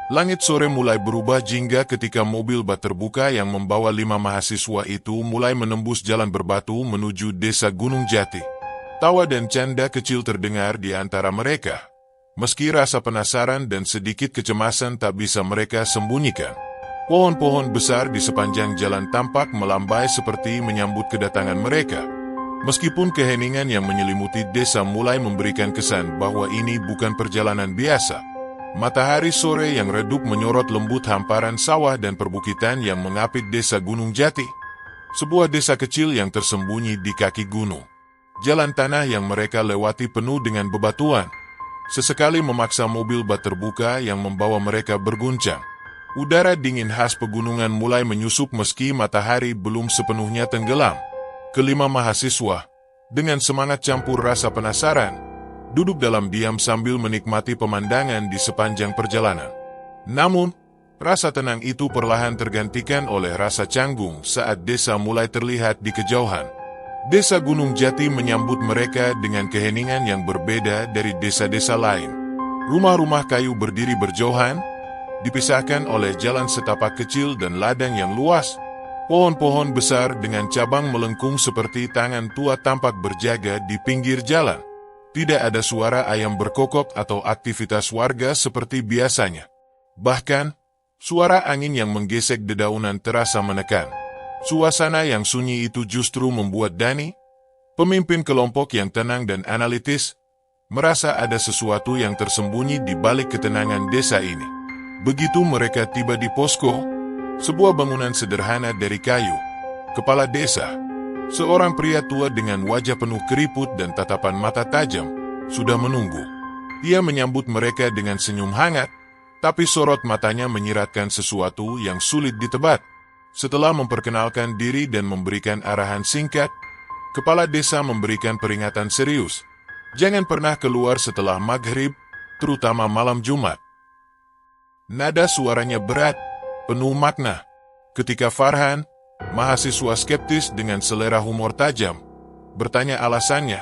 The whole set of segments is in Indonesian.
Langit sore mulai berubah jingga ketika mobil bak terbuka yang membawa 5 mahasiswa itu mulai menembus jalan berbatu menuju desa Gunung Jati. Tawa dan canda kecil terdengar di antara mereka. Meski rasa penasaran dan sedikit kecemasan tak bisa mereka sembunyikan. Pohon-pohon besar di sepanjang jalan tampak melambai seperti menyambut kedatangan mereka. Meskipun keheningan yang menyelimuti desa mulai memberikan kesan bahwa ini bukan perjalanan biasa. Matahari sore yang redup menyorot lembut hamparan sawah dan perbukitan yang mengapit desa Gunung Jati. Sebuah desa kecil yang tersembunyi di kaki gunung. Jalan tanah yang mereka lewati penuh dengan bebatuan. Sesekali memaksa mobil bak terbuka yang membawa mereka berguncang. Udara dingin khas pegunungan mulai menyusup meski matahari belum sepenuhnya tenggelam. Kelima mahasiswa, dengan semangat campur rasa penasaran, duduk dalam diam sambil menikmati pemandangan di sepanjang perjalanan. Namun, rasa tenang itu perlahan tergantikan oleh rasa canggung saat desa mulai terlihat di kejauhan. Desa Gunung Jati menyambut mereka dengan keheningan yang berbeda dari desa-desa lain. Rumah-rumah kayu berdiri berjauhan, dipisahkan oleh jalan setapak kecil dan ladang yang luas. Pohon-pohon besar dengan cabang melengkung seperti tangan tua tampak berjaga di pinggir jalan. Tidak ada suara ayam berkokok atau aktivitas warga seperti biasanya. Bahkan, suara angin yang menggesek dedaunan terasa menekan. Suasana yang sunyi itu justru membuat Dani, pemimpin kelompok yang tenang dan analitis, merasa ada sesuatu yang tersembunyi di balik ketenangan desa ini. Begitu mereka tiba di posko, sebuah bangunan sederhana dari kayu, kepala desa, seorang pria tua dengan wajah penuh keriput dan tatapan mata tajam, sudah menunggu. Ia menyambut mereka dengan senyum hangat, tapi sorot matanya menyiratkan sesuatu yang sulit ditebak. Setelah memperkenalkan diri dan memberikan arahan singkat, kepala desa memberikan peringatan serius. Jangan pernah keluar setelah maghrib, terutama malam Jumat. Nada suaranya berat, penuh makna. Ketika Farhan, mahasiswa skeptis dengan selera humor tajam, bertanya alasannya,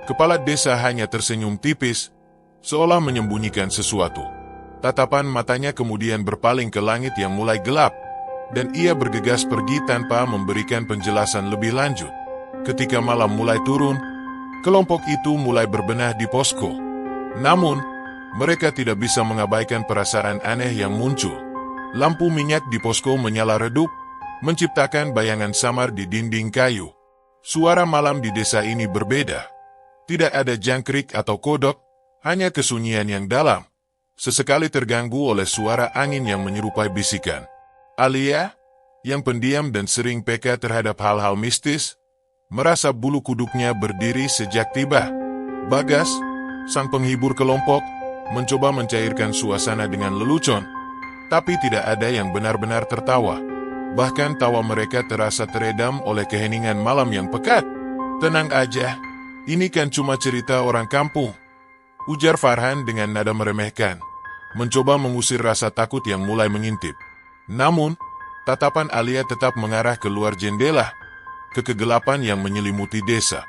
kepala desa hanya tersenyum tipis, seolah menyembunyikan sesuatu. Tatapan matanya kemudian berpaling ke langit yang mulai gelap, dan ia bergegas pergi tanpa memberikan penjelasan lebih lanjut. Ketika malam mulai turun, kelompok itu mulai berbenah di posko. Namun, mereka tidak bisa mengabaikan perasaan aneh yang muncul. Lampu minyak di posko menyala redup, menciptakan bayangan samar di dinding kayu. Suara malam di desa ini berbeda. Tidak ada jangkrik atau kodok, hanya kesunyian yang dalam. Sesekali terganggu oleh suara angin yang menyerupai bisikan. Alia, yang pendiam dan sering peka terhadap hal-hal mistis, merasa bulu kuduknya berdiri sejak tiba. Bagas, sang penghibur kelompok, mencoba mencairkan suasana dengan lelucon, tapi tidak ada yang benar-benar tertawa. Bahkan tawa mereka terasa teredam oleh keheningan malam yang pekat. Tenang aja, ini kan cuma cerita orang kampung, ujar Farhan dengan nada meremehkan, mencoba mengusir rasa takut yang mulai mengintip. Namun, tatapan Alia tetap mengarah keluar jendela, ke kegelapan yang menyelimuti desa.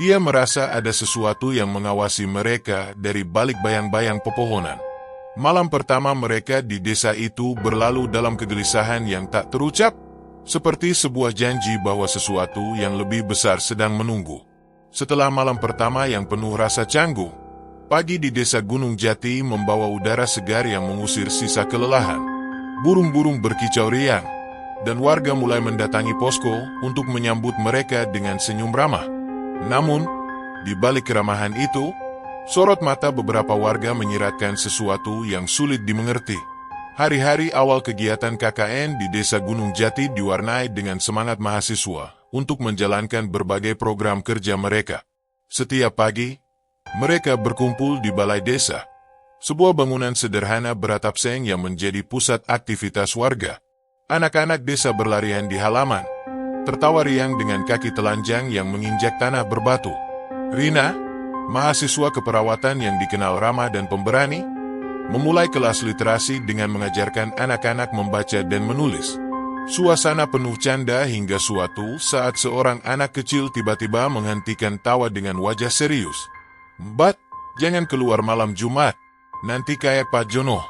Ia merasa ada sesuatu yang mengawasi mereka dari balik bayang-bayang pepohonan. Malam pertama mereka di desa itu berlalu dalam kegelisahan yang tak terucap, seperti sebuah janji bahwa sesuatu yang lebih besar sedang menunggu. Setelah malam pertama yang penuh rasa canggung, pagi di desa Gunung Jati membawa udara segar yang mengusir sisa kelelahan. Burung-burung berkicau riang, dan warga mulai mendatangi posko untuk menyambut mereka dengan senyum ramah. Namun, di balik keramahan itu, sorot mata beberapa warga menyiratkan sesuatu yang sulit dimengerti. Hari-hari awal kegiatan KKN di desa Gunung Jati diwarnai dengan semangat mahasiswa untuk menjalankan berbagai program kerja mereka. Setiap pagi, mereka berkumpul di balai desa, sebuah bangunan sederhana beratap seng yang menjadi pusat aktivitas warga. Anak-anak desa berlarian di halaman, tertawa riang dengan kaki telanjang yang menginjak tanah berbatu. Rina, mahasiswa keperawatan yang dikenal ramah dan pemberani, memulai kelas literasi dengan mengajarkan anak-anak membaca dan menulis. Suasana penuh canda hingga suatu saat seorang anak kecil tiba-tiba menghentikan tawa dengan wajah serius. "Mbak, jangan keluar malam Jumat, nanti kayak Pak Jono,"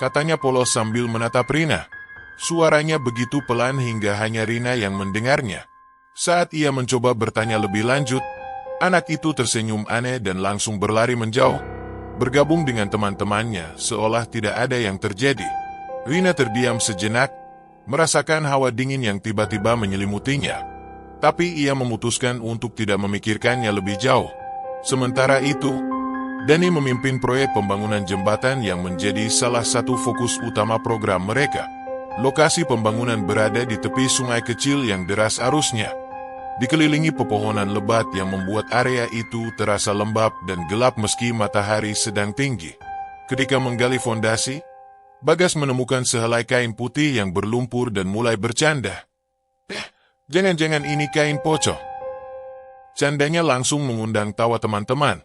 katanya polos sambil menatap Rina. Suaranya begitu pelan hingga hanya Rina yang mendengarnya. Saat ia mencoba bertanya lebih lanjut, anak itu tersenyum aneh dan langsung berlari menjauh, bergabung dengan teman-temannya seolah tidak ada yang terjadi. Rina terdiam sejenak, merasakan hawa dingin yang tiba-tiba menyelimutinya. Tapi ia memutuskan untuk tidak memikirkannya lebih jauh. Sementara itu, Dani memimpin proyek pembangunan jembatan yang menjadi salah satu fokus utama program mereka. Lokasi pembangunan berada di tepi sungai kecil yang deras arusnya, dikelilingi pepohonan lebat yang membuat area itu terasa lembab dan gelap meski matahari sedang tinggi. Ketika menggali fondasi, Bagas menemukan sehelai kain putih yang berlumpur dan mulai bercanda. Jangan-jangan ini kain pocong. Candanya langsung mengundang tawa teman-teman.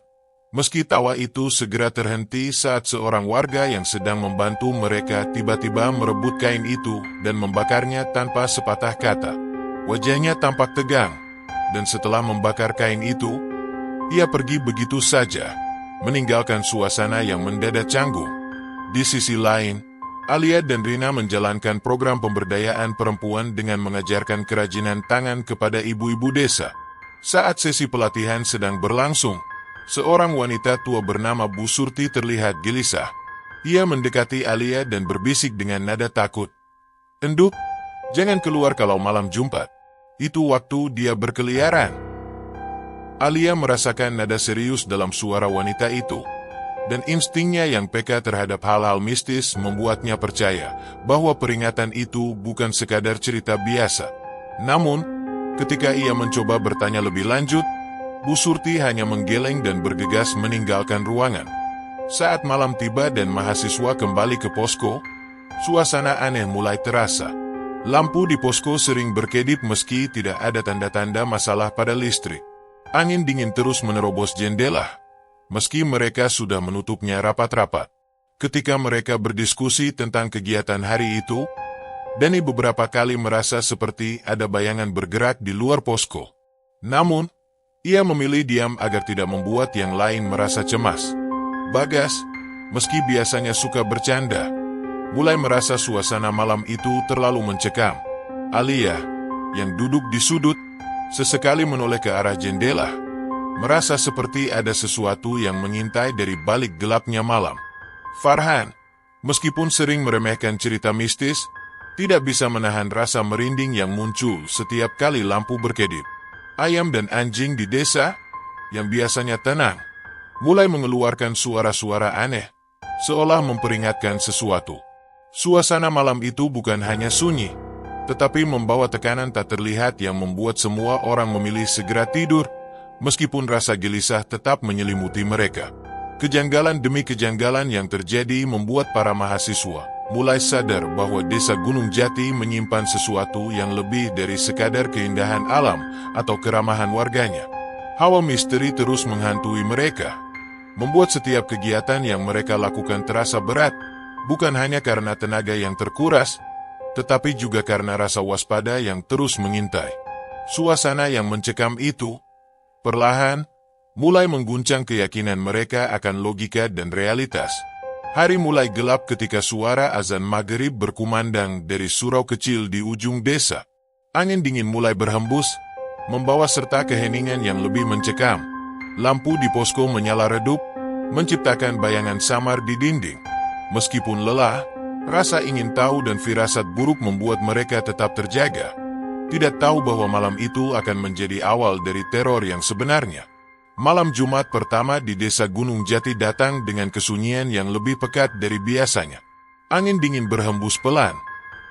Meski tawa itu segera terhenti saat seorang warga yang sedang membantu mereka tiba-tiba merebut kain itu dan membakarnya tanpa sepatah kata. Wajahnya tampak tegang, dan setelah membakar kain itu, ia pergi begitu saja, meninggalkan suasana yang mendadak canggung. Di sisi lain, Alia dan Rina menjalankan program pemberdayaan perempuan dengan mengajarkan kerajinan tangan kepada ibu-ibu desa. Saat sesi pelatihan sedang berlangsung, seorang wanita tua bernama Bu Surti terlihat gelisah. Ia mendekati Alia dan berbisik dengan nada takut. "Enduk, jangan keluar kalau malam Jumat. Itu waktu dia berkeliaran." Alia merasakan nada serius dalam suara wanita itu, dan instingnya yang peka terhadap hal-hal mistis membuatnya percaya bahwa peringatan itu bukan sekadar cerita biasa. Namun, ketika ia mencoba bertanya lebih lanjut, Bu Surti hanya menggeleng dan bergegas meninggalkan ruangan. Saat malam tiba dan mahasiswa kembali ke posko, suasana aneh mulai terasa. Lampu di posko sering berkedip meski tidak ada tanda-tanda masalah pada listrik. Angin dingin terus menerobos jendela, meski mereka sudah menutupnya rapat-rapat. Ketika mereka berdiskusi tentang kegiatan hari itu, Dani beberapa kali merasa seperti ada bayangan bergerak di luar posko. Namun, ia memilih diam agar tidak membuat yang lain merasa cemas. Bagas, meski biasanya suka bercanda, mulai merasa suasana malam itu terlalu mencekam. Alia, yang duduk di sudut, sesekali menoleh ke arah jendela, merasa seperti ada sesuatu yang mengintai dari balik gelapnya malam. Farhan, meskipun sering meremehkan cerita mistis, tidak bisa menahan rasa merinding yang muncul setiap kali lampu berkedip. Ayam dan anjing di desa, yang biasanya tenang, mulai mengeluarkan suara-suara aneh, seolah memperingatkan sesuatu. Suasana malam itu bukan hanya sunyi, tetapi membawa tekanan tak terlihat yang membuat semua orang memilih segera tidur, meskipun rasa gelisah tetap menyelimuti mereka. Kejanggalan demi kejanggalan yang terjadi membuat para mahasiswa mulai sadar bahwa desa Gunung Jati menyimpan sesuatu yang lebih dari sekadar keindahan alam atau keramahan warganya. Hawa misteri terus menghantui mereka, membuat setiap kegiatan yang mereka lakukan terasa berat, bukan hanya karena tenaga yang terkuras, tetapi juga karena rasa waspada yang terus mengintai. Suasana yang mencekam itu, perlahan, mulai mengguncang keyakinan mereka akan logika dan realitas. Hari mulai gelap ketika suara azan maghrib berkumandang dari surau kecil di ujung desa. Angin dingin mulai berhembus, membawa serta keheningan yang lebih mencekam. Lampu di posko menyala redup, menciptakan bayangan samar di dinding. Meskipun lelah, rasa ingin tahu dan firasat buruk membuat mereka tetap terjaga. Tidak tahu bahwa malam itu akan menjadi awal dari teror yang sebenarnya. Malam Jumat pertama di desa Gunung Jati datang dengan kesunyian yang lebih pekat dari biasanya. Angin dingin berhembus pelan,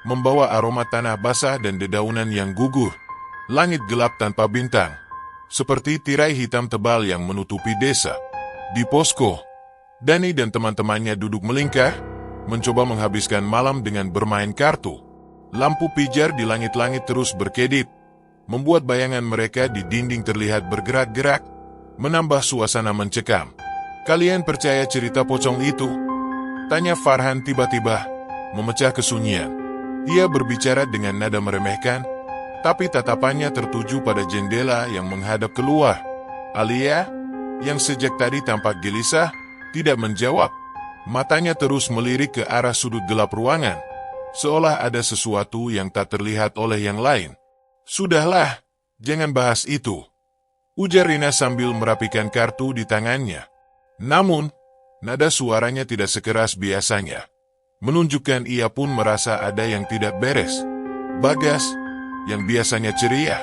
membawa aroma tanah basah dan dedaunan yang gugur. Langit gelap tanpa bintang, seperti tirai hitam tebal yang menutupi desa. Di posko, Dani dan teman-temannya duduk melingkar, mencoba menghabiskan malam dengan bermain kartu. Lampu pijar di langit-langit terus berkedip, membuat bayangan mereka di dinding terlihat bergerak-gerak, menambah suasana mencekam. "Kalian percaya cerita pocong itu?" tanya Farhan tiba-tiba, memecah kesunyian. Ia berbicara dengan nada meremehkan, tapi tatapannya tertuju pada jendela yang menghadap keluar. Alia, yang sejak tadi tampak gelisah, tidak menjawab. Matanya terus melirik ke arah sudut gelap ruangan, seolah ada sesuatu yang tak terlihat oleh yang lain. "Sudahlah, jangan bahas itu," ujar Rina sambil merapikan kartu di tangannya. Namun, nada suaranya tidak sekeras biasanya, menunjukkan ia pun merasa ada yang tidak beres. Bagas, yang biasanya ceria,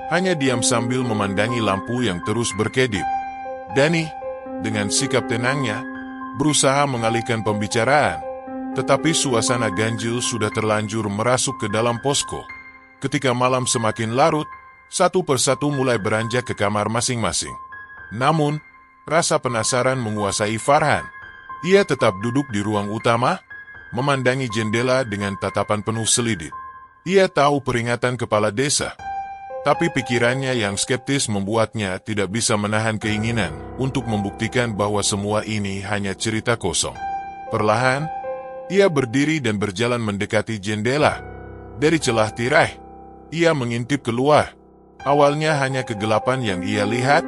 hanya diam sambil memandangi lampu yang terus berkedip. Dani, dengan sikap tenangnya, berusaha mengalihkan pembicaraan, tetapi suasana ganjil sudah terlanjur merasuk ke dalam posko. Ketika malam semakin larut, satu persatu mulai beranjak ke kamar masing-masing. Namun, rasa penasaran menguasai Farhan. Ia tetap duduk di ruang utama, memandangi jendela dengan tatapan penuh selidik. Ia tahu peringatan kepala desa, tapi pikirannya yang skeptis membuatnya tidak bisa menahan keinginan untuk membuktikan bahwa semua ini hanya cerita kosong. Perlahan, ia berdiri dan berjalan mendekati jendela. Dari celah tirai, ia mengintip keluar. Awalnya hanya kegelapan yang ia lihat,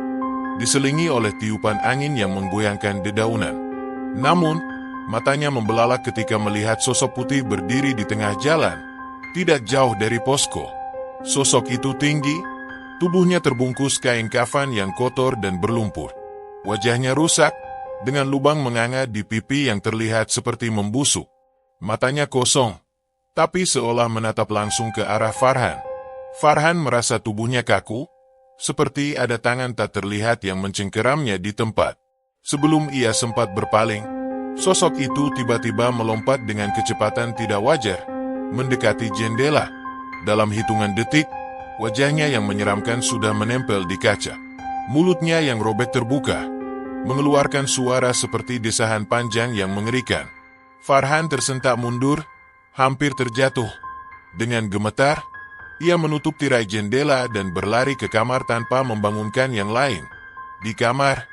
diselingi oleh tiupan angin yang menggoyangkan dedaunan. Namun, matanya membelalak ketika melihat sosok putih berdiri di tengah jalan, tidak jauh dari posko. Sosok itu tinggi, tubuhnya terbungkus kain kafan yang kotor dan berlumpur. Wajahnya rusak, dengan lubang menganga di pipi yang terlihat seperti membusuk. Matanya kosong, tapi seolah menatap langsung ke arah Farhan. Farhan merasa tubuhnya kaku, seperti ada tangan tak terlihat yang mencengkeramnya di tempat. Sebelum ia sempat berpaling, sosok itu tiba-tiba melompat dengan kecepatan tidak wajar, mendekati jendela. Dalam hitungan detik, wajahnya yang menyeramkan sudah menempel di kaca. Mulutnya yang robek terbuka, mengeluarkan suara seperti desahan panjang yang mengerikan. Farhan tersentak mundur, hampir terjatuh. Dengan gemetar, ia menutup tirai jendela dan berlari ke kamar tanpa membangunkan yang lain. Di kamar,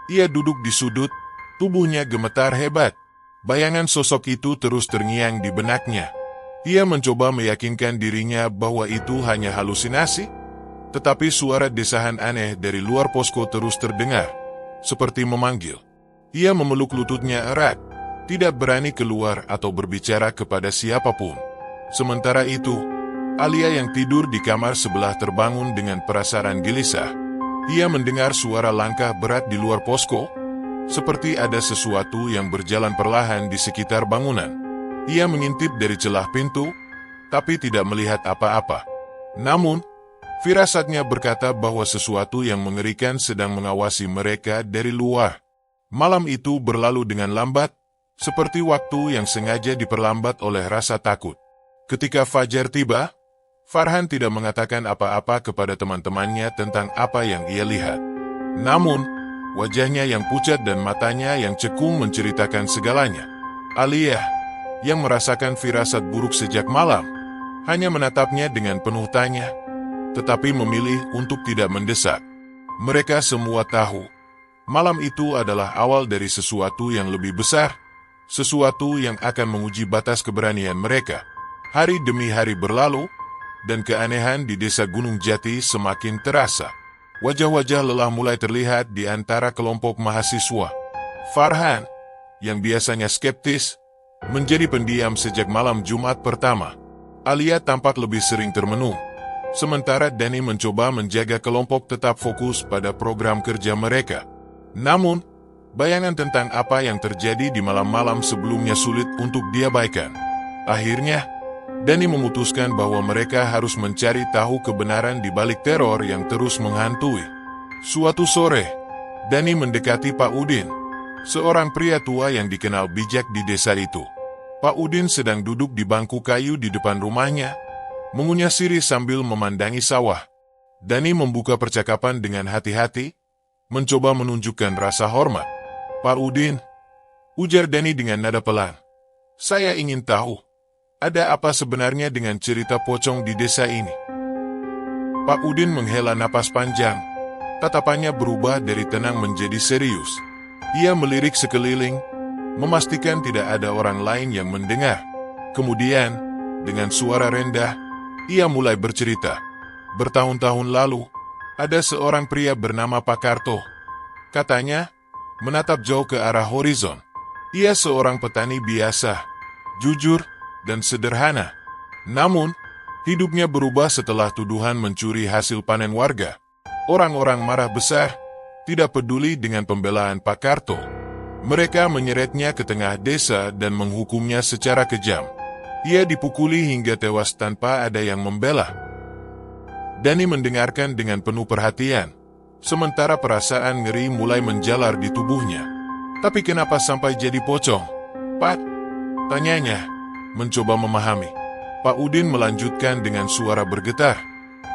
ia duduk di sudut, tubuhnya gemetar hebat. Bayangan sosok itu terus terngiang di benaknya. Ia mencoba meyakinkan dirinya bahwa itu hanya halusinasi, tetapi suara desahan aneh dari luar posko terus terdengar, seperti memanggil. Ia memeluk lututnya erat, tidak berani keluar atau berbicara kepada siapapun. Sementara itu, Alia yang tidur di kamar sebelah terbangun dengan perasaan gelisah. Ia mendengar suara langkah berat di luar posko, seperti ada sesuatu yang berjalan perlahan di sekitar bangunan. Ia mengintip dari celah pintu, tapi tidak melihat apa-apa. Namun, firasatnya berkata bahwa sesuatu yang mengerikan sedang mengawasi mereka dari luar. Malam itu berlalu dengan lambat, seperti waktu yang sengaja diperlambat oleh rasa takut. Ketika fajar tiba, Farhan tidak mengatakan apa-apa kepada teman-temannya tentang apa yang ia lihat. Namun, wajahnya yang pucat dan matanya yang cekung menceritakan segalanya. Alia, yang merasakan firasat buruk sejak malam, hanya menatapnya dengan penuh tanya, tetapi memilih untuk tidak mendesak. Mereka semua tahu, malam itu adalah awal dari sesuatu yang lebih besar, sesuatu yang akan menguji batas keberanian mereka. Hari demi hari berlalu, dan keanehan di desa Gunung Jati semakin terasa. Wajah-wajah lelah mulai terlihat di antara kelompok mahasiswa. Farhan, yang biasanya skeptis, menjadi pendiam sejak malam Jumat pertama. Alia tampak lebih sering termenung, sementara Dani mencoba menjaga kelompok tetap fokus pada program kerja mereka. Namun, bayangan tentang apa yang terjadi di malam-malam sebelumnya sulit untuk diabaikan. Akhirnya, Dani memutuskan bahwa mereka harus mencari tahu kebenaran di balik teror yang terus menghantui. Suatu sore, Dani mendekati Pak Udin, seorang pria tua yang dikenal bijak di desa itu. Pak Udin sedang duduk di bangku kayu di depan rumahnya, mengunyah sirih sambil memandangi sawah. Dani membuka percakapan dengan hati-hati, mencoba menunjukkan rasa hormat. "Pak Udin," ujar Dani dengan nada pelan, "saya ingin tahu, ada apa sebenarnya dengan cerita pocong di desa ini?" Pak Udin menghela napas panjang, tatapannya berubah dari tenang menjadi serius. Ia melirik sekeliling, memastikan tidak ada orang lain yang mendengar. Kemudian, dengan suara rendah, ia mulai bercerita. Bertahun-tahun lalu, ada seorang pria bernama Pak Karto. Katanya, menatap jauh ke arah horizon. Ia seorang petani biasa, jujur, dan sederhana. Namun, hidupnya berubah setelah tuduhan mencuri hasil panen warga. Orang-orang marah besar, tidak peduli dengan pembelaan Pak Karto. Mereka menyeretnya ke tengah desa dan menghukumnya secara kejam. Ia dipukuli hingga tewas tanpa ada yang membela. Dani mendengarkan dengan penuh perhatian, sementara perasaan ngeri mulai menjalar di tubuhnya. Tapi kenapa sampai jadi pocong? Pak, tanyanya, mencoba memahami. Pak Udin melanjutkan dengan suara bergetar,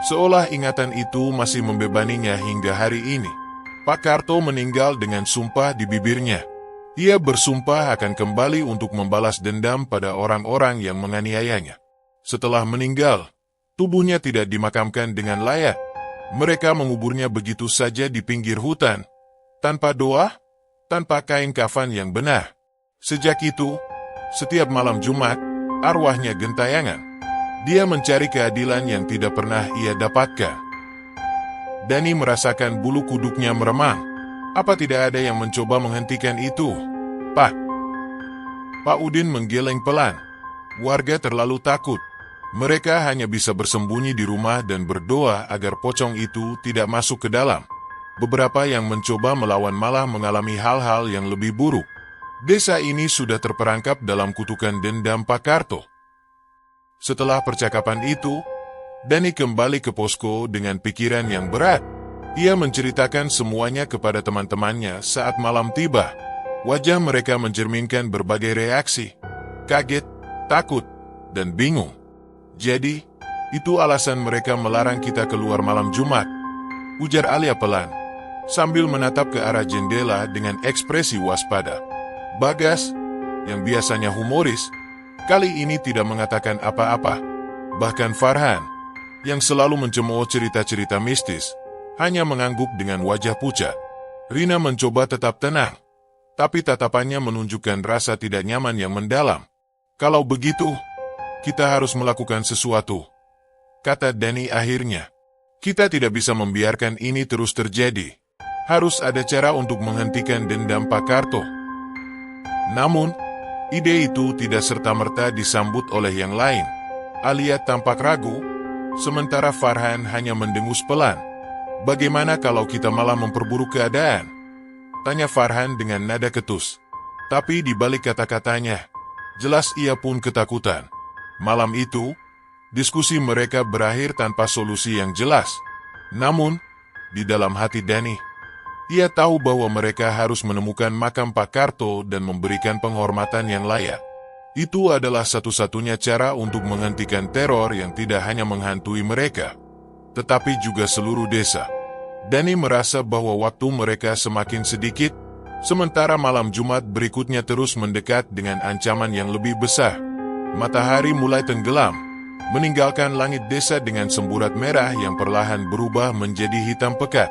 seolah ingatan itu masih membebaninya hingga hari ini. Pak Karto meninggal dengan sumpah di bibirnya. Ia bersumpah akan kembali untuk membalas dendam pada orang-orang yang menganiayanya. Setelah meninggal, tubuhnya tidak dimakamkan dengan layak. Mereka menguburnya begitu saja di pinggir hutan, tanpa doa, tanpa kain kafan yang benar. Sejak itu, setiap malam Jumat, arwahnya gentayangan. Dia mencari keadilan yang tidak pernah ia dapatkan. Dani merasakan bulu kuduknya meremang. Apa tidak ada yang mencoba menghentikan itu? Pak Udin menggeleng pelan. Warga terlalu takut. Mereka hanya bisa bersembunyi di rumah dan berdoa agar pocong itu tidak masuk ke dalam. Beberapa yang mencoba melawan malah mengalami hal-hal yang lebih buruk. Desa ini sudah terperangkap dalam kutukan dendam Pak Karto. Setelah percakapan itu, Dani kembali ke posko dengan pikiran yang berat. Ia menceritakan semuanya kepada teman-temannya saat malam tiba. Wajah mereka mencerminkan berbagai reaksi, kaget, takut, dan bingung. Jadi, itu alasan mereka melarang kita keluar malam Jumat, ujar Alia pelan, sambil menatap ke arah jendela dengan ekspresi waspada. Bagas, yang biasanya humoris, kali ini tidak mengatakan apa-apa. Bahkan Farhan, yang selalu mencemooh cerita-cerita mistis, hanya mengangguk dengan wajah pucat. Rina mencoba tetap tenang, tapi tatapannya menunjukkan rasa tidak nyaman yang mendalam. Kalau begitu, kita harus melakukan sesuatu, kata Dani akhirnya. Kita tidak bisa membiarkan ini terus terjadi. Harus ada cara untuk menghentikan dendam Pak Karto. Namun, ide itu tidak serta-merta disambut oleh yang lain. Alia tampak ragu, sementara Farhan hanya mendengus pelan. Bagaimana kalau kita malah memperburuk keadaan? Tanya Farhan dengan nada ketus. Tapi di balik kata-katanya, jelas ia pun ketakutan. Malam itu, diskusi mereka berakhir tanpa solusi yang jelas. Namun, di dalam hati Dani, ia tahu bahwa mereka harus menemukan makam Pak Karto dan memberikan penghormatan yang layak. Itu adalah satu-satunya cara untuk menghentikan teror yang tidak hanya menghantui mereka, tetapi juga seluruh desa. Dani merasa bahwa waktu mereka semakin sedikit, sementara malam Jumat berikutnya terus mendekat dengan ancaman yang lebih besar. Matahari mulai tenggelam, meninggalkan langit desa dengan semburat merah yang perlahan berubah menjadi hitam pekat.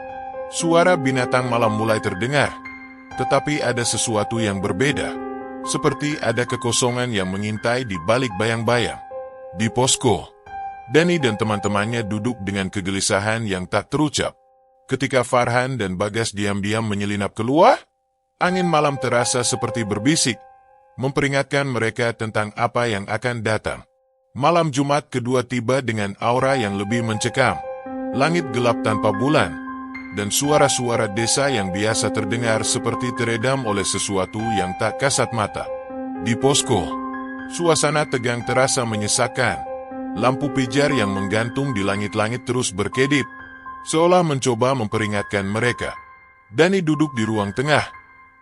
Suara binatang malam mulai terdengar, tetapi ada sesuatu yang berbeda, seperti ada kekosongan yang mengintai di balik bayang-bayang. Di posko, Dani dan teman-temannya duduk dengan kegelisahan yang tak terucap. Ketika Farhan dan Bagas diam-diam menyelinap keluar, angin malam terasa seperti berbisik, memperingatkan mereka tentang apa yang akan datang. Malam Jumat kedua tiba dengan aura yang lebih mencekam. Langit gelap tanpa bulan, dan suara-suara desa yang biasa terdengar seperti teredam oleh sesuatu yang tak kasat mata. Di posko, suasana tegang terasa menyesakkan. Lampu pijar yang menggantung di langit-langit terus berkedip, seolah mencoba memperingatkan mereka. Dani duduk di ruang tengah,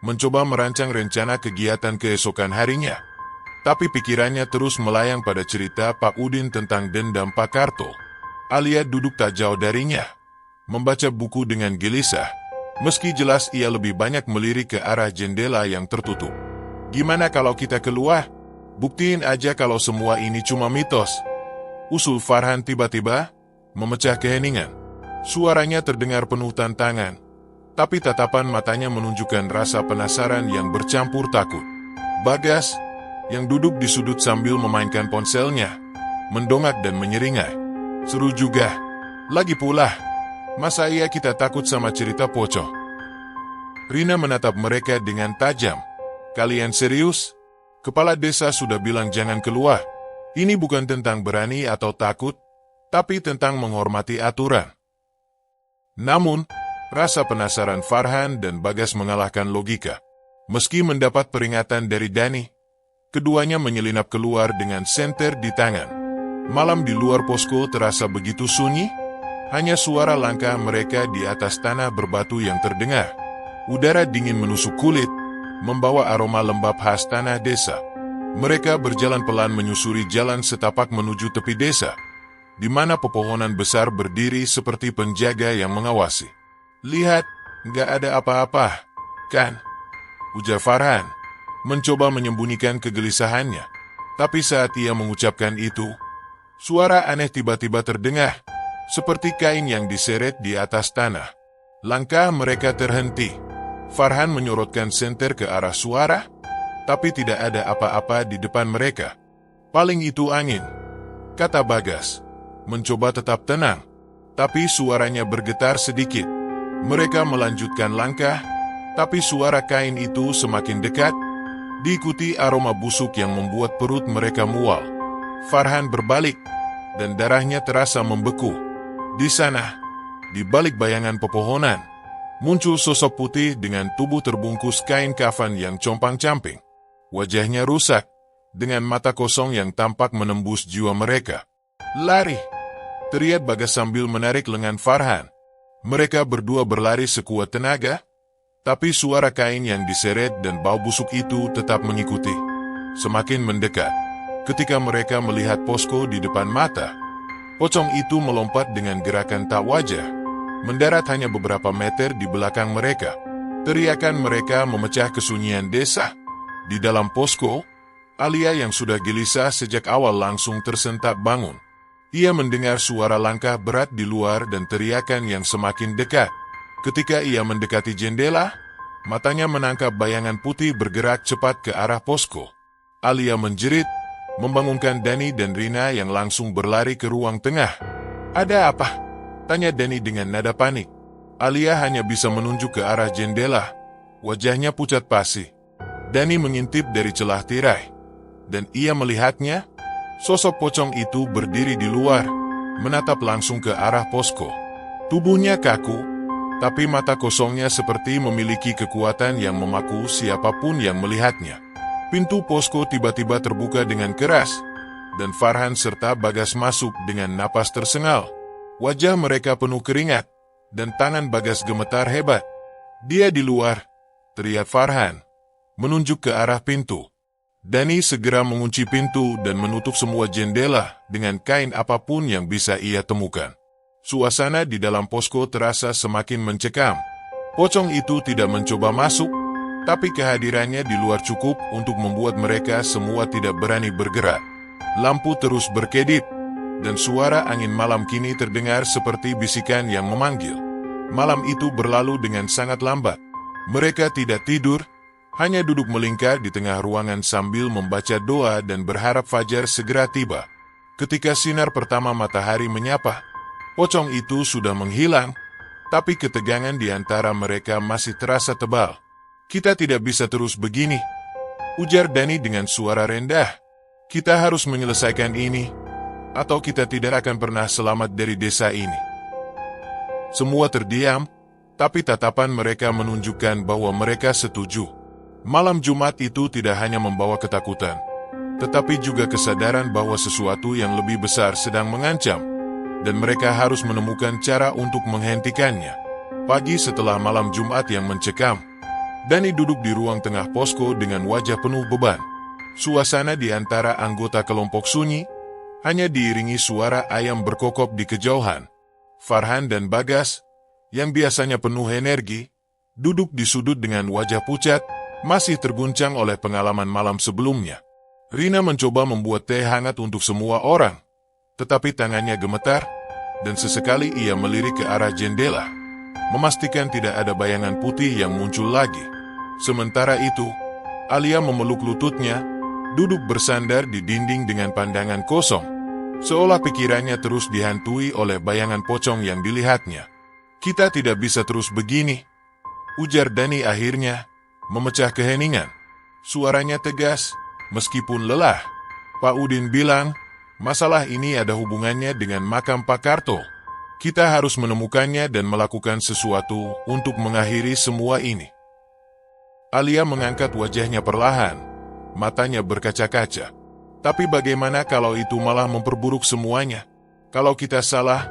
mencoba merancang rencana kegiatan keesokan harinya. Tapi pikirannya terus melayang pada cerita Pak Udin tentang dendam Pak Karto. Alia duduk tak jauh darinya, membaca buku dengan gelisah, meski jelas ia lebih banyak melirik ke arah jendela yang tertutup. Gimana kalau kita keluar? Buktiin aja kalau semua ini cuma mitos, usul Farhan tiba-tiba, memecah keheningan. Suaranya terdengar penuh tantangan, tapi tatapan matanya menunjukkan rasa penasaran yang bercampur takut. Bagas, yang duduk di sudut sambil memainkan ponselnya, mendongak dan menyeringai. Seru juga. Lagi pula, masa iya kita takut sama cerita pocong? Rina menatap mereka dengan tajam. Kalian serius? Kepala desa sudah bilang jangan keluar. Ini bukan tentang berani atau takut, tapi tentang menghormati aturan. Namun, rasa penasaran Farhan dan Bagas mengalahkan logika. Meski mendapat peringatan dari Dani, keduanya menyelinap keluar dengan senter di tangan. Malam di luar posko terasa begitu sunyi, hanya suara langkah mereka di atas tanah berbatu yang terdengar. Udara dingin menusuk kulit, membawa aroma lembab khas tanah desa. Mereka berjalan pelan menyusuri jalan setapak menuju tepi desa, di mana pepohonan besar berdiri seperti penjaga yang mengawasi. Lihat, nggak ada apa-apa, kan? Ujar Farhan, mencoba menyembunyikan kegelisahannya. Tapi saat ia mengucapkan itu, suara aneh tiba-tiba terdengar, seperti kain yang diseret di atas tanah. Langkah mereka terhenti. Farhan menyorotkan senter ke arah suara, tapi tidak ada apa-apa di depan mereka. Paling itu angin, kata Bagas, mencoba tetap tenang, tapi suaranya bergetar sedikit. Mereka melanjutkan langkah, tapi suara kain itu semakin dekat, diikuti aroma busuk yang membuat perut mereka mual. Farhan berbalik, dan darahnya terasa membeku. Di sana, di balik bayangan pepohonan, muncul sosok putih dengan tubuh terbungkus kain kafan yang compang-camping. Wajahnya rusak, dengan mata kosong yang tampak menembus jiwa mereka. Lari! Teriak Bagas sambil menarik lengan Farhan. Mereka berdua berlari sekuat tenaga, tapi suara kain yang diseret dan bau busuk itu tetap mengikuti. Semakin mendekat, ketika mereka melihat posko di depan mata, pocong itu melompat dengan gerakan tak wajar, mendarat hanya beberapa meter di belakang mereka. Teriakan mereka memecah kesunyian desa. Di dalam posko, Alia yang sudah gelisah sejak awal langsung tersentak bangun. Ia mendengar suara langkah berat di luar dan teriakan yang semakin dekat. Ketika ia mendekati jendela, matanya menangkap bayangan putih bergerak cepat ke arah posko. Alia menjerit, membangunkan Dani dan Rina yang langsung berlari ke ruang tengah. "Ada apa?" tanya Dani dengan nada panik. Alia hanya bisa menunjuk ke arah jendela. Wajahnya pucat pasi. Dani mengintip dari celah tirai, dan ia melihatnya. Sosok pocong itu berdiri di luar, menatap langsung ke arah posko. Tubuhnya kaku, tapi mata kosongnya seperti memiliki kekuatan yang memaku siapapun yang melihatnya. Pintu posko tiba-tiba terbuka dengan keras, dan Farhan serta Bagas masuk dengan napas tersengal. Wajah mereka penuh keringat, dan tangan Bagas gemetar hebat. "Dia di luar!" teriak Farhan, menunjuk ke arah pintu. Dani segera mengunci pintu dan menutup semua jendela dengan kain apapun yang bisa ia temukan. Suasana di dalam posko terasa semakin mencekam. Pocong itu tidak mencoba masuk, tapi kehadirannya di luar cukup untuk membuat mereka semua tidak berani bergerak. Lampu terus berkedip, dan suara angin malam kini terdengar seperti bisikan yang memanggil. Malam itu berlalu dengan sangat lambat. Mereka tidak tidur, hanya duduk melingkar di tengah ruangan sambil membaca doa dan berharap fajar segera tiba. Ketika sinar pertama matahari menyapa, pocong itu sudah menghilang, tapi ketegangan di antara mereka masih terasa tebal. "Kita tidak bisa terus begini," ujar Dani dengan suara rendah. "Kita harus menyelesaikan ini, atau kita tidak akan pernah selamat dari desa ini." Semua terdiam, tapi tatapan mereka menunjukkan bahwa mereka setuju. Malam Jumat itu tidak hanya membawa ketakutan, tetapi juga kesadaran bahwa sesuatu yang lebih besar sedang mengancam, dan mereka harus menemukan cara untuk menghentikannya. Pagi setelah malam Jumat yang mencekam, Dani duduk di ruang tengah posko dengan wajah penuh beban. Suasana di antara anggota kelompok sunyi, hanya diiringi suara ayam berkokok di kejauhan. Farhan dan Bagas, yang biasanya penuh energi, duduk di sudut dengan wajah pucat, masih terguncang oleh pengalaman malam sebelumnya. Rina mencoba membuat teh hangat untuk semua orang, tetapi tangannya gemetar, dan sesekali ia melirik ke arah jendela, memastikan tidak ada bayangan putih yang muncul lagi. Sementara itu, Alia memeluk lututnya, duduk bersandar di dinding dengan pandangan kosong, seolah pikirannya terus dihantui oleh bayangan pocong yang dilihatnya. "Kita tidak bisa terus begini," ujar Dani akhirnya, memecah keheningan. Suaranya tegas, meskipun lelah. Pak Udin bilang, masalah ini ada hubungannya dengan makam Pak Karto. Kita harus menemukannya dan melakukan sesuatu untuk mengakhiri semua ini. Alia mengangkat wajahnya perlahan, matanya berkaca-kaca. Tapi bagaimana kalau itu malah memperburuk semuanya? Kalau kita salah,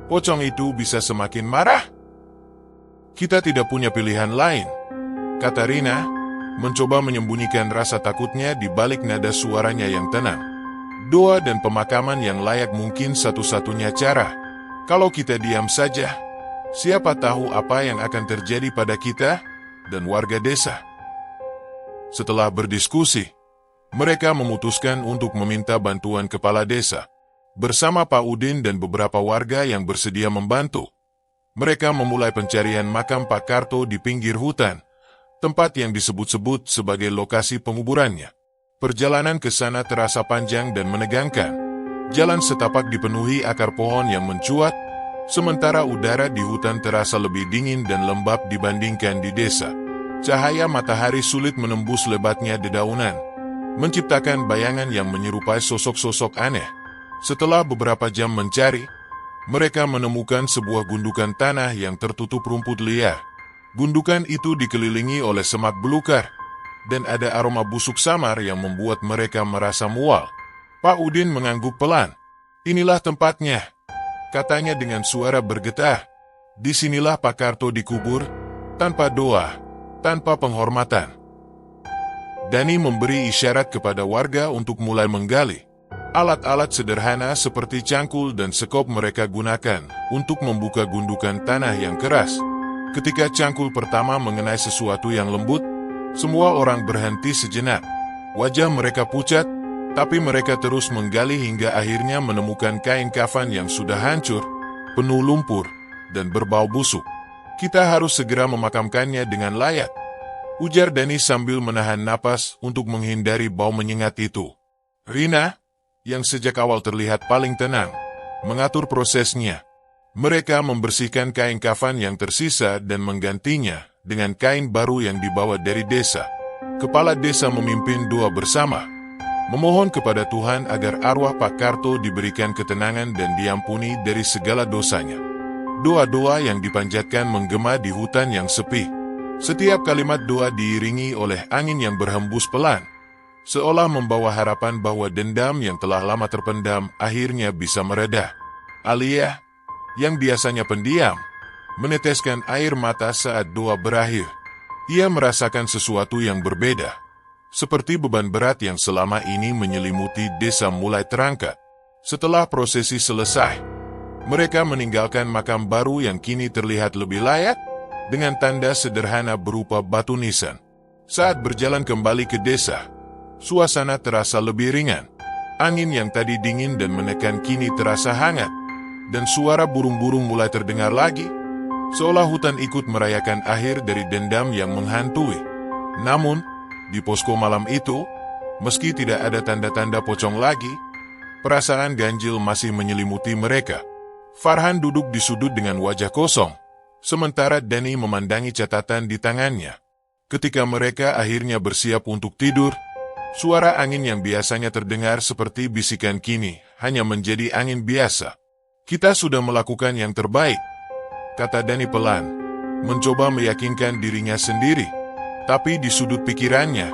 pocong itu bisa semakin marah. Kita tidak punya pilihan lain, kata Rina, mencoba menyembunyikan rasa takutnya di balik nada suaranya yang tenang. Doa dan pemakaman yang layak mungkin satu-satunya cara. Kalau kita diam saja, siapa tahu apa yang akan terjadi pada kita dan warga desa. Setelah berdiskusi, mereka memutuskan untuk meminta bantuan kepala desa. Bersama Pak Udin dan beberapa warga yang bersedia membantu, mereka memulai pencarian makam Pak Karto di pinggir hutan, tempat yang disebut-sebut sebagai lokasi penguburannya. Perjalanan ke sana terasa panjang dan menegangkan. Jalan setapak dipenuhi akar pohon yang mencuat, sementara udara di hutan terasa lebih dingin dan lembab dibandingkan di desa. Cahaya matahari sulit menembus lebatnya dedaunan, menciptakan bayangan yang menyerupai sosok-sosok aneh. Setelah beberapa jam mencari, mereka menemukan sebuah gundukan tanah yang tertutup rumput liar. Gundukan itu dikelilingi oleh semak belukar, dan ada aroma busuk samar yang membuat mereka merasa mual. Pak Udin mengangguk pelan. Inilah tempatnya, katanya dengan suara bergetar. Disinilah Pak Karto dikubur, tanpa doa, tanpa penghormatan. Dani memberi isyarat kepada warga untuk mulai menggali. Alat-alat sederhana seperti cangkul dan sekop mereka gunakan untuk membuka gundukan tanah yang keras. Ketika cangkul pertama mengenai sesuatu yang lembut, semua orang berhenti sejenak. Wajah mereka pucat, tapi mereka terus menggali hingga akhirnya menemukan kain kafan yang sudah hancur, penuh lumpur, dan berbau busuk. Kita harus segera memakamkannya dengan layak, ujar Dani sambil menahan napas untuk menghindari bau menyengat itu. Rina, yang sejak awal terlihat paling tenang, mengatur prosesnya. Mereka membersihkan kain kafan yang tersisa dan menggantinya dengan kain baru yang dibawa dari desa. Kepala desa memimpin doa bersama, memohon kepada Tuhan agar arwah Pak Karto diberikan ketenangan dan diampuni dari segala dosanya. Doa-doa yang dipanjatkan menggema di hutan yang sepi. Setiap kalimat doa diiringi oleh angin yang berhembus pelan, seolah membawa harapan bahwa dendam yang telah lama terpendam akhirnya bisa mereda. Alia, yang biasanya pendiam, meneteskan air mata saat doa berakhir. Ia merasakan sesuatu yang berbeda, seperti beban berat yang selama ini menyelimuti desa mulai terangkat. Setelah prosesi selesai, mereka meninggalkan makam baru yang kini terlihat lebih layak, dengan tanda sederhana berupa batu nisan. Saat berjalan kembali ke desa, suasana terasa lebih ringan. Angin yang tadi dingin dan menekan kini terasa hangat, dan suara burung-burung mulai terdengar lagi, seolah hutan ikut merayakan akhir dari dendam yang menghantui. Namun, di posko malam itu, meski tidak ada tanda-tanda pocong lagi, perasaan ganjil masih menyelimuti mereka. Farhan duduk di sudut dengan wajah kosong, sementara Dani memandangi catatan di tangannya. Ketika mereka akhirnya bersiap untuk tidur, suara angin yang biasanya terdengar seperti bisikan kini hanya menjadi angin biasa. Kita sudah melakukan yang terbaik, kata Dani pelan, mencoba meyakinkan dirinya sendiri. Tapi di sudut pikirannya,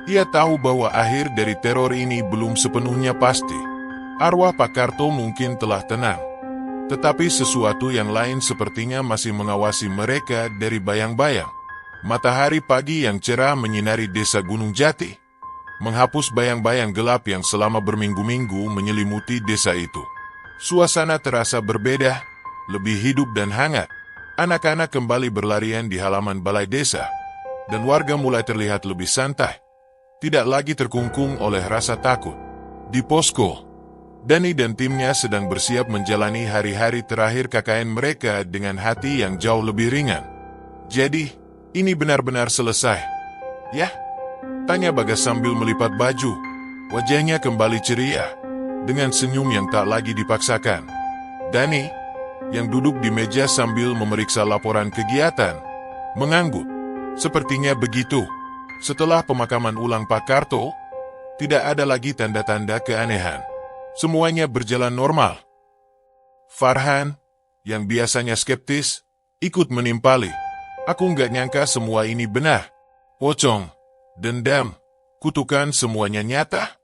ia tahu bahwa akhir dari teror ini belum sepenuhnya pasti. Arwah Pak Karto mungkin telah tenang, tetapi sesuatu yang lain sepertinya masih mengawasi mereka dari bayang-bayang. Matahari pagi yang cerah menyinari desa Gunung Jati, menghapus bayang-bayang gelap yang selama berminggu-minggu menyelimuti desa itu. Suasana terasa berbeda, lebih hidup dan hangat. Anak-anak kembali berlarian di halaman balai desa, dan warga mulai terlihat lebih santai, tidak lagi terkungkung oleh rasa takut. Di posko, Dani dan timnya sedang bersiap menjalani hari-hari terakhir KKN mereka dengan hati yang jauh lebih ringan. Jadi, ini benar-benar selesai, ya? Tanya Bagas sambil melipat baju. Wajahnya kembali ceria, dengan senyum yang tak lagi dipaksakan. Dani, yang duduk di meja sambil memeriksa laporan kegiatan, mengangguk. Sepertinya begitu. Setelah pemakaman ulang Pak Karto, tidak ada lagi tanda-tanda keanehan. Semuanya berjalan normal. Farhan, yang biasanya skeptis, ikut menimpali. Aku nggak nyangka semua ini benar. Pocong, dendam, kutukan semuanya nyata.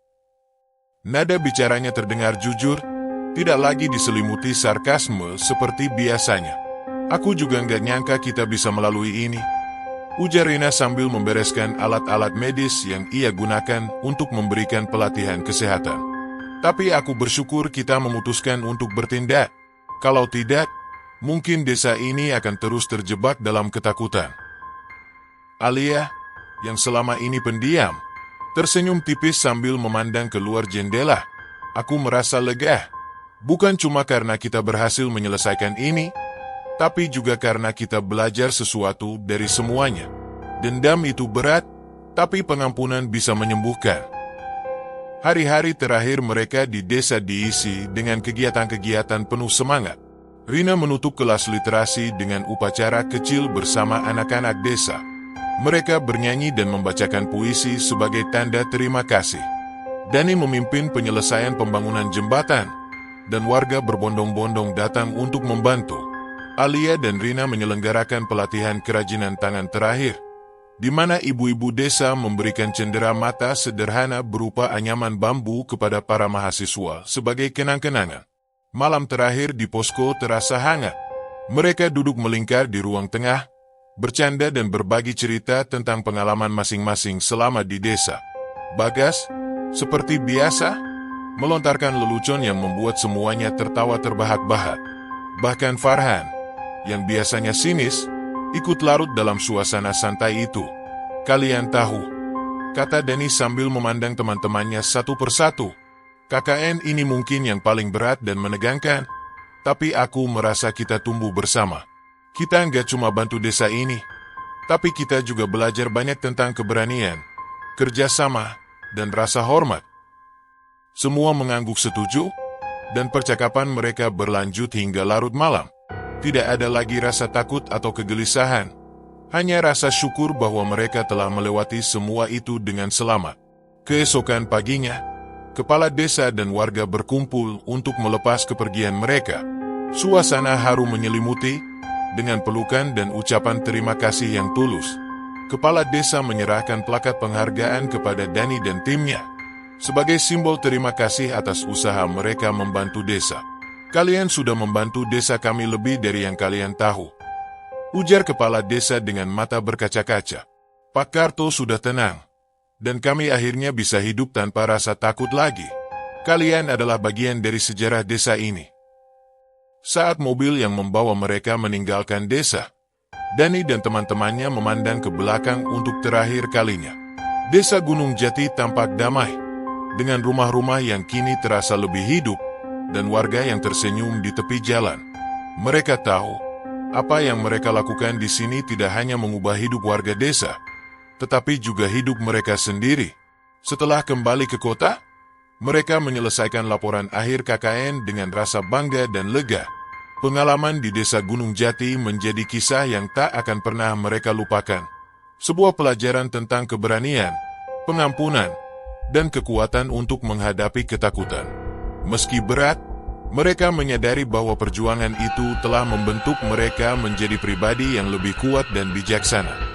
Nada bicaranya terdengar jujur, tidak lagi diselimuti sarkasme seperti biasanya. Aku juga nggak nyangka kita bisa melalui ini, ujar Rina sambil membereskan alat-alat medis yang ia gunakan untuk memberikan pelatihan kesehatan. Tapi aku bersyukur kita memutuskan untuk bertindak. Kalau tidak, mungkin desa ini akan terus terjebak dalam ketakutan. Alia, yang selama ini pendiam, tersenyum tipis sambil memandang keluar jendela. Aku merasa lega, bukan cuma karena kita berhasil menyelesaikan ini, tapi juga karena kita belajar sesuatu dari semuanya. Dendam itu berat, tapi pengampunan bisa menyembuhkan. Hari-hari terakhir mereka di desa diisi dengan kegiatan-kegiatan penuh semangat. Rina menutup kelas literasi dengan upacara kecil bersama anak-anak desa. Mereka bernyanyi dan membacakan puisi sebagai tanda terima kasih. Dani memimpin penyelesaian pembangunan jembatan, dan warga berbondong-bondong datang untuk membantu. Alia dan Rina menyelenggarakan pelatihan kerajinan tangan terakhir, di mana ibu-ibu desa memberikan cendera mata sederhana berupa anyaman bambu kepada para mahasiswa sebagai kenang-kenangan. Malam terakhir di posko terasa hangat. Mereka duduk melingkar di ruang tengah, bercanda dan berbagi cerita tentang pengalaman masing-masing selama di desa. Bagas, seperti biasa, melontarkan lelucon yang membuat semuanya tertawa terbahak-bahak. Bahkan Farhan, yang biasanya sinis, ikut larut dalam suasana santai itu. Kalian tahu, kata Dani sambil memandang teman-temannya satu persatu, KKN ini mungkin yang paling berat dan menegangkan, tapi aku merasa kita tumbuh bersama. Kita nggak cuma bantu desa ini, tapi kita juga belajar banyak tentang keberanian, kerjasama, dan rasa hormat. Semua mengangguk setuju, dan percakapan mereka berlanjut hingga larut malam. Tidak ada lagi rasa takut atau kegelisahan, hanya rasa syukur bahwa mereka telah melewati semua itu dengan selamat. Keesokan paginya, kepala desa dan warga berkumpul untuk melepas kepergian mereka. Suasana haru menyelimuti, dengan pelukan dan ucapan terima kasih yang tulus. Kepala desa menyerahkan plakat penghargaan kepada Dani dan timnya, sebagai simbol terima kasih atas usaha mereka membantu desa. Kalian sudah membantu desa kami lebih dari yang kalian tahu, ujar kepala desa dengan mata berkaca-kaca. Pak Karto sudah tenang, dan kami akhirnya bisa hidup tanpa rasa takut lagi. Kalian adalah bagian dari sejarah desa ini. Saat mobil yang membawa mereka meninggalkan desa, Dani dan teman-temannya memandang ke belakang untuk terakhir kalinya. Desa Gunung Jati tampak damai, dengan rumah-rumah yang kini terasa lebih hidup, dan warga yang tersenyum di tepi jalan. Mereka tahu, apa yang mereka lakukan di sini tidak hanya mengubah hidup warga desa, tetapi juga hidup mereka sendiri. Setelah kembali ke kota, mereka menyelesaikan laporan akhir KKN dengan rasa bangga dan lega. Pengalaman di desa Gunung Jati menjadi kisah yang tak akan pernah mereka lupakan. Sebuah pelajaran tentang keberanian, pengampunan, dan kekuatan untuk menghadapi ketakutan. Meski berat, mereka menyadari bahwa perjuangan itu telah membentuk mereka menjadi pribadi yang lebih kuat dan bijaksana.